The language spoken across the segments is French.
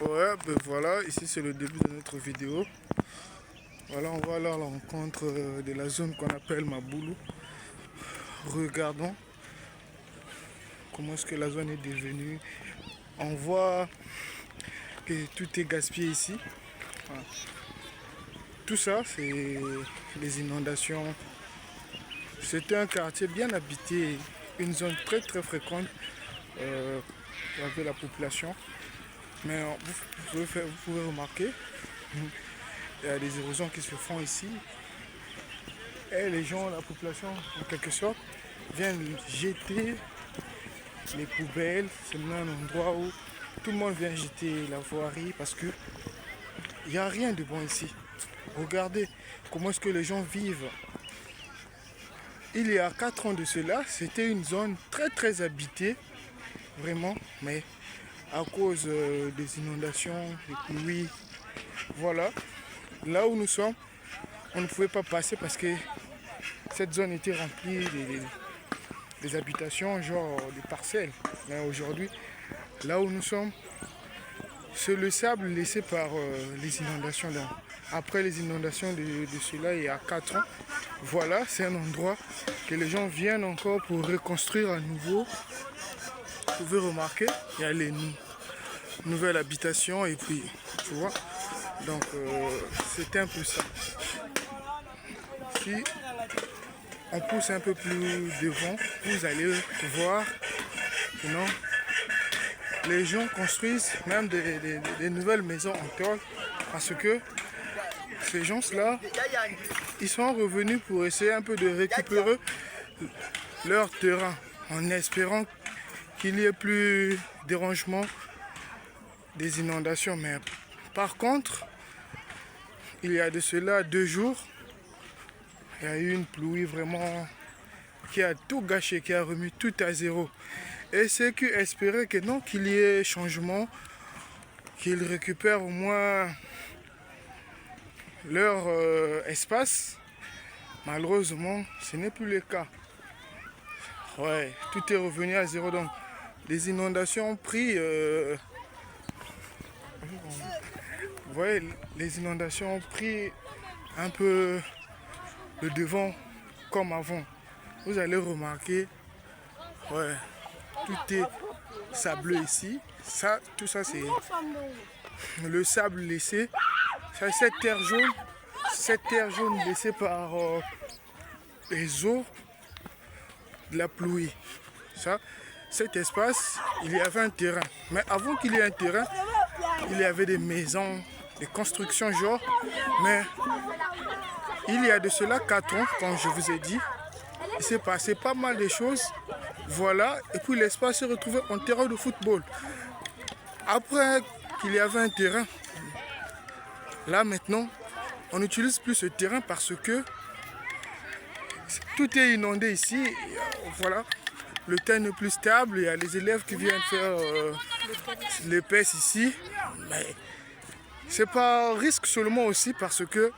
Ouais, ben voilà, ici c'est le début de notre vidéo. Voilà, on va aller à la rencontre de la zone qu'on appelle Maboulou. Regardons comment est-ce que la zone est devenue. On voit que tout est gaspillé ici. Voilà. Tout ça, c'est les inondations. C'était un quartier bien habité, une zone très très fréquente avec la population. Mais vous pouvez remarquer, il y a des érosions qui se font ici. Et les gens, la population, en quelque sorte, viennent jeter les poubelles. C'est un endroit où tout le monde vient jeter la voirie parce que il n'y a rien de bon ici. Regardez comment est-ce que les gens vivent. Il y a 4 ans de cela, c'était une zone très très habitée, vraiment, mais à cause des inondations, des pluies, voilà, là où nous sommes, on ne pouvait pas passer parce que cette zone était remplie des habitations, genre des parcelles. Mais aujourd'hui, là où nous sommes, c'est le sable laissé par les inondations. Donc, après les inondations de cela, il y a 4 ans, voilà, c'est un endroit que les gens viennent encore pour reconstruire à nouveau. Vous pouvez remarquer, il y a les nouvelles habitations et puis, tu vois, donc c'était un peu ça. Si on pousse un peu plus devant, vous allez voir que non, les gens construisent même des nouvelles maisons en tôle parce que ces gens-là, ils sont revenus pour essayer un peu de récupérer leur terrain en espérant qu'il n'y ait plus dérangement des inondations. Mais par contre, il y a de cela 2 jours, il y a eu une pluie vraiment qui a tout gâché, qui a remis tout à zéro. Et ceux qui espéraient que non, qu'il y ait changement, qu'ils récupèrent au moins leur espace, malheureusement, ce n'est plus le cas. Ouais, tout est revenu à zéro. Donc, les inondations ont pris... vous voyez, les inondations ont pris un peu le devant comme avant. Vous allez remarquer, ouais, tout est sableux ici. Ça, tout ça, c'est le sable laissé. Ça, cette terre jaune laissée par les eaux de la pluie. Ça, cet espace, il y avait un terrain. Mais avant qu'il y ait un terrain, il y avait des maisons, des constructions genre. Mais il y a de cela 4 ans, comme je vous ai dit, il s'est passé pas mal de choses. Voilà, et puis l'espace s'est retrouvé en terrain de football. Après qu'il y avait un terrain, là maintenant, on n'utilise plus ce terrain parce que tout est inondé ici. Voilà, le terrain n'est plus stable. Il y a les élèves qui viennent faire les pêches ici. Mais c'est pas un risque seulement aussi parce que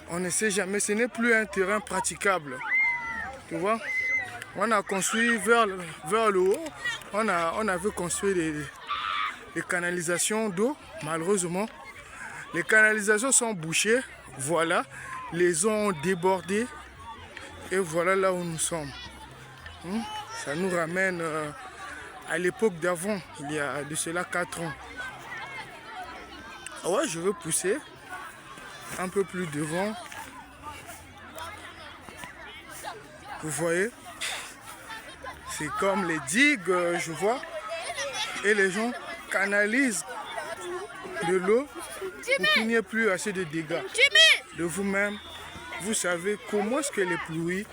on ne sait jamais. Ce n'est plus un terrain praticable. Tu vois, on a construit vers le haut. On avait construit des canalisations d'eau. Malheureusement, les canalisations sont bouchées. Voilà, les eaux ont débordé. Et voilà là où nous sommes. Ça nous ramène à l'époque d'avant, il y a de cela 4 ans. Ah ouais, je veux pousser un peu plus devant. Vous voyez, c'est comme les digues, je vois. Et les gens canalisent de l'eau pour qu'il n'y ait plus assez de dégâts. De vous-même, vous savez comment est-ce que les pluies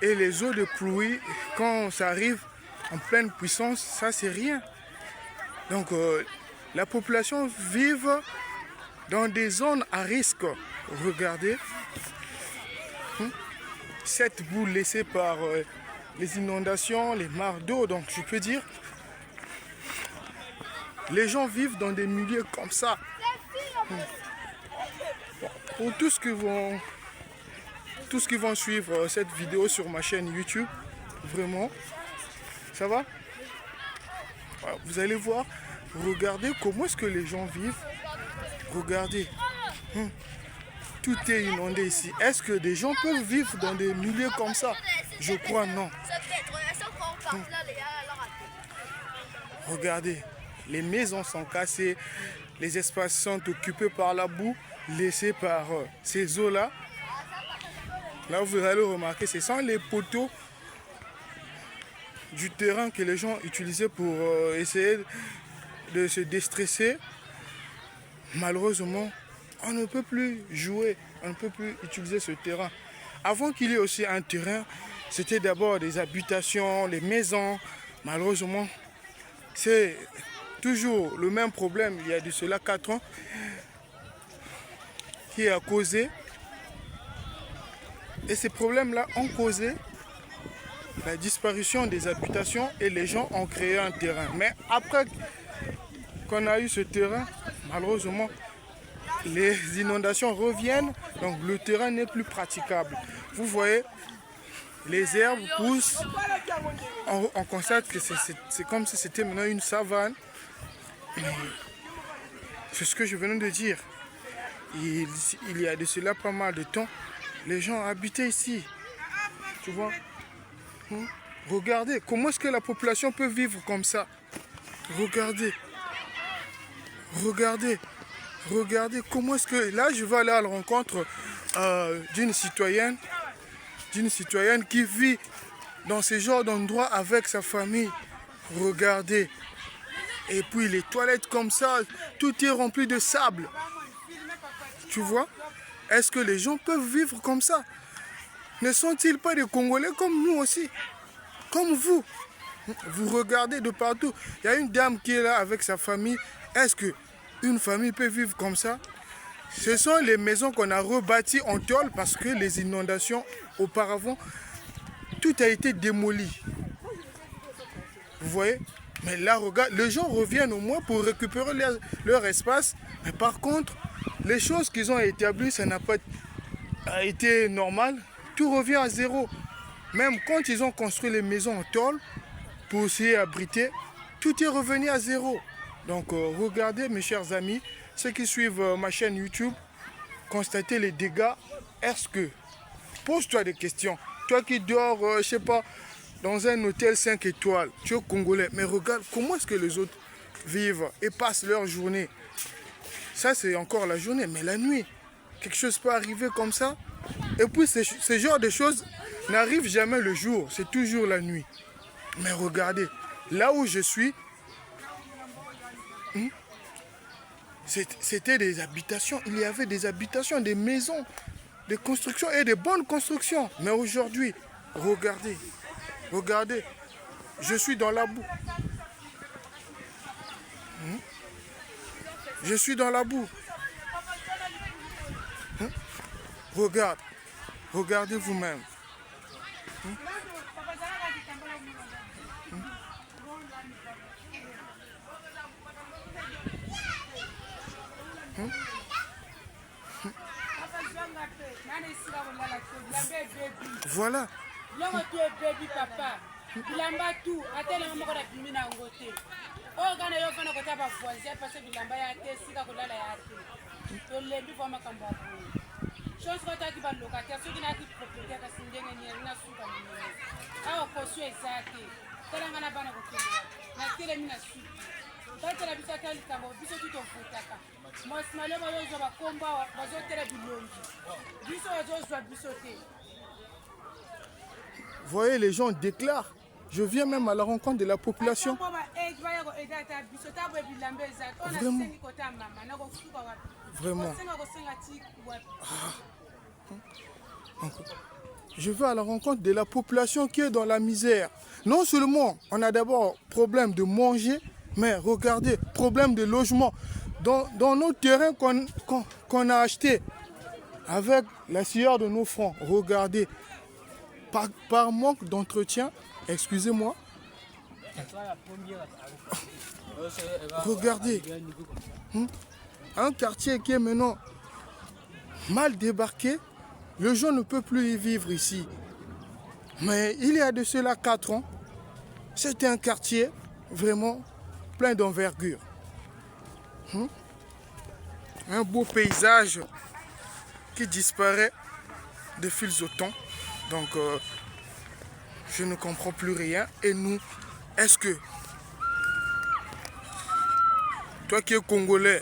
et les eaux de pluie, quand ça arrive en pleine puissance, ça c'est rien. Donc la population vive dans des zones à risque. Regardez, cette boue laissée par les inondations, les mares d'eau. Donc je peux dire, les gens vivent dans des milieux comme ça. Pour tous ceux qui vont suivre cette vidéo sur ma chaîne YouTube, vraiment, ça va? Vous allez voir, Regardez comment est-ce que les gens vivent. Regardez. Tout est inondé ici. Est-ce que des gens peuvent vivre dans des milieux comme ça? Je crois non. Regardez, les maisons sont cassées, les espaces sont occupés par la boue, laissés par ces eaux-là. Là, vous allez remarquer, ce sont les poteaux du terrain que les gens utilisaient pour essayer de se déstresser. Malheureusement, on ne peut plus jouer, on ne peut plus utiliser ce terrain. Avant qu'il y ait aussi un terrain, c'était d'abord des habitations, les maisons. Malheureusement, c'est toujours le même problème. Il y a de cela 4 ans qui a causé. Et ces problèmes-là ont causé la disparition des habitations et les gens ont créé un terrain. Mais après qu'on a eu ce terrain, malheureusement, les inondations reviennent, donc le terrain n'est plus praticable. Vous voyez, les herbes poussent, on constate que c'est comme si c'était maintenant une savane. C'est ce que je venais de dire. Il y a de cela pas mal de temps, les gens habitaient ici. Tu vois? Regardez, comment est-ce que la population peut vivre comme ça? Regardez. Regardez. Regardez comment est-ce que... Là, je vais aller à la rencontre d'une citoyenne qui vit dans ce genre d'endroit avec sa famille. Regardez. Et puis les toilettes comme ça, tout est rempli de sable. Tu vois? Est-ce que les gens peuvent vivre comme ça? Ne sont-ils pas des Congolais comme nous aussi? Comme vous? Vous regardez de partout. Il y a une dame qui est là avec sa famille. Est-ce que une famille peut vivre comme ça? Ce sont les maisons qu'on a rebâties en tôle parce que les inondations auparavant, tout a été démoli. Vous voyez? Mais là, regarde, les gens reviennent au moins pour récupérer leur espace. Mais par contre, les choses qu'ils ont établies, ça n'a pas été normal. Tout revient à zéro. Même quand ils ont construit les maisons en tôle pour essayer abriter, tout est revenu à zéro. Donc regardez mes chers amis, ceux qui suivent ma chaîne YouTube, constatez les dégâts. Est-ce que, pose-toi des questions, toi qui dors, je sais pas, dans un hôtel 5 étoiles, tu es congolais, mais regarde comment est-ce que les autres vivent et passent leur journée. Ça c'est encore la journée, mais la nuit, quelque chose peut arriver comme ça. Et puis ce genre de choses n'arrivent jamais le jour, c'est toujours la nuit. Mais regardez, là où je suis, c'était des habitations. Il y avait des habitations, des maisons, des constructions et des bonnes constructions. Mais aujourd'hui, regardez, regardez, je suis dans la boue. Je suis dans la boue. Regarde, regardez vous-même. Voilà. Vous voyez, les gens déclarent. Je viens même à la rencontre de la population. Vraiment. Vraiment. Je vais à la rencontre de la population qui est dans la misère. Non seulement on a d'abord problème de manger, mais regardez, problème de logement. Dans nos terrains qu'on a achetés avec la sueur de nos francs, regardez, par manque d'entretien, excusez-moi, regardez, un quartier qui est maintenant mal débarqué, les gens ne peuvent plus y vivre ici. Mais il y a de cela 4 ans, c'était un quartier vraiment plein d'envergure. Un beau paysage qui disparaît de fil au temps. Donc, je ne comprends plus rien. Et nous, est-ce que toi qui es congolais,